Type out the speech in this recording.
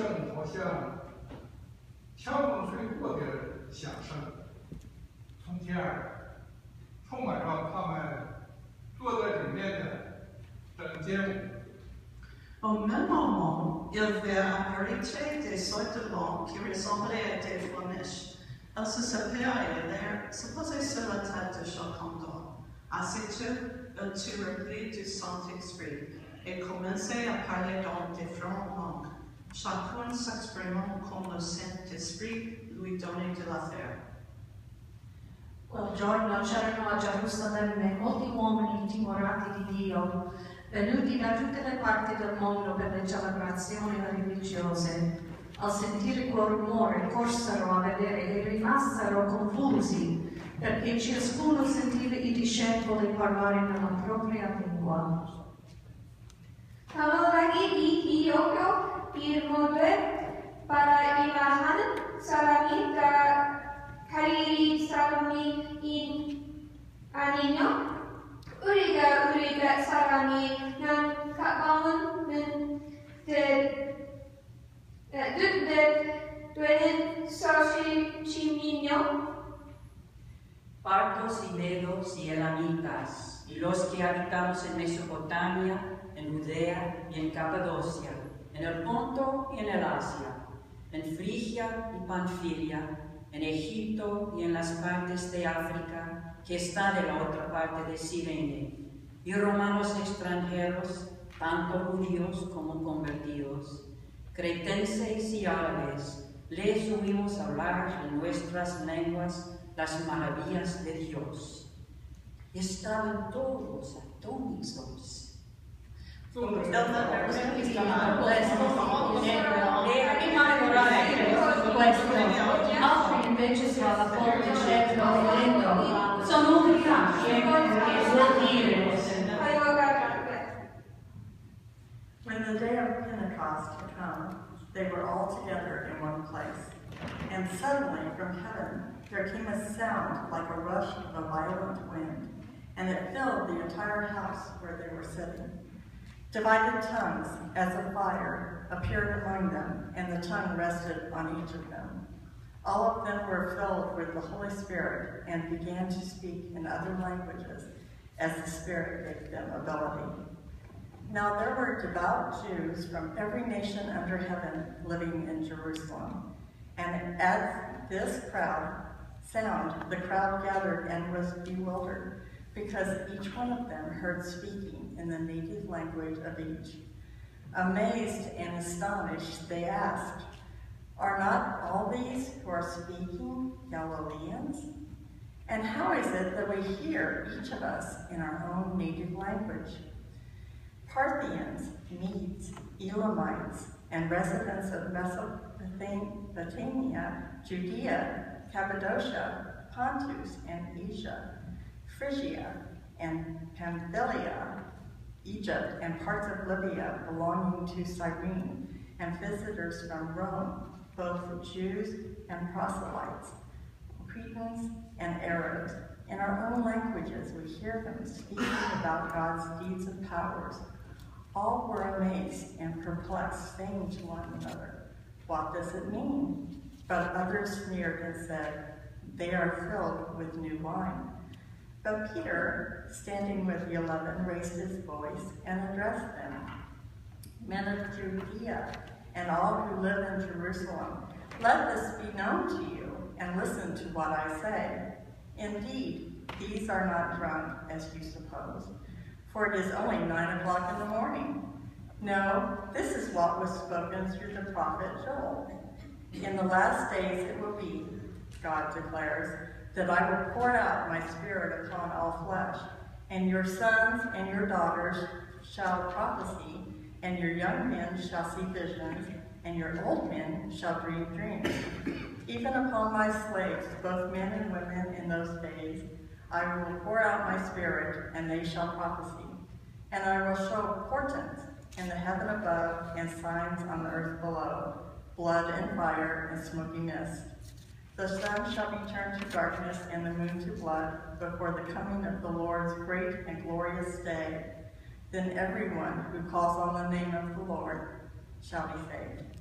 声好像强风吹过的响声，从天而充满着他们坐在里面的整间舞。Au même moment, il avait apparu des sortes de vents qui ressemblaient à des flamèches. Elles se séparaient et se posaient sur la tête de chacun d'eux. Aussitôt, elles turent du Saint-Esprit et commençaient à parler dans différentes langues, chacun s'exprimant comme le Saint-Esprit lui donnait de la faire. Quel giorno c'erano a Gerusalemme molti uomini timorati di Dio, venuti da tutte le parti del mondo per le celebrazioni religiose. Al sentire quel rumore corsero a vedere e rimasero confusi, perché ciascuno sentiva i discepoli parlare nella propria lingua. Kalau lagi di Yogyo, 일모드 para 이마하는 사람이 다 가리리 사람이 아니뇨? 우리가 사람이 난 가까운 되는 소식이뇨? Partos y medos y elamitas, y los que habitamos en Mesopotamia, en Judea y en Capadocia, en el Ponto y en el Asia, en Frigia y Panfilia, en Egipto y en las partes de África, que está de la otra parte de Cirene, y romanos extranjeros, tanto judíos como convertidos, cretenses y árabes, les oímos hablar en nuestras lenguas las maravillas de Dios. Estaban todos atónitos. Altri invece si alla porta dicendo dentro, sono ubriachi, che vuol dire? When the day of Pentecost had come, they were all together in one place. And suddenly from heaven there came a sound like a rush of a violent wind, and it filled the entire house where they were sitting. Divided tongues, as of fire, appeared among them, and the tongue rested on each of them. All of them were filled with the Holy Spirit and began to speak in other languages as the Spirit gave them ability. Now there were devout Jews from every nation under heaven living in Jerusalem. And at this sound, the crowd gathered and was bewildered, because each one of them heard speaking in the native language of each. Amazed and astonished, they asked, "Are not all these who are speaking Galileans? And how is it that we hear, each of us, in our own native language?" Parthians, Medes, Elamites, and residents of Mesopotamia, Judea, Cappadocia, Pontus and Asia, Phrygia and Pamphylia, Egypt, and parts of Libya belonging to Cyrene, and visitors from Rome, both Jews and proselytes, Cretans and Arabs. In our own languages we hear them speaking about God's deeds and powers. All were amazed and perplexed, saying to one another, "What does it mean?" But others sneered and said, "They are filled with new wine." But Peter, standing with the 11, raised his voice and addressed them. "Men of Judea and all who live in Jerusalem, let this be known to you, and listen to what I say. Indeed, these are not drunk, as you suppose, for it is only 9 o'clock in the morning. No, this is what was spoken through the prophet Joel. In the last days it will be, God declares, that I will pour out my Spirit upon all flesh, and your sons and your daughters shall prophesy, and your young men shall see visions, and your old men shall dream dreams. Even upon my slaves, both men and women in those days, I will pour out my Spirit, and they shall prophesy. And I will show portents in the heaven above and signs on the earth below, blood and fire and smoky mist. The sun shall be turned to darkness and the moon to blood before the coming of the Lord's great and glorious day. Then everyone who calls on the name of the Lord shall be saved."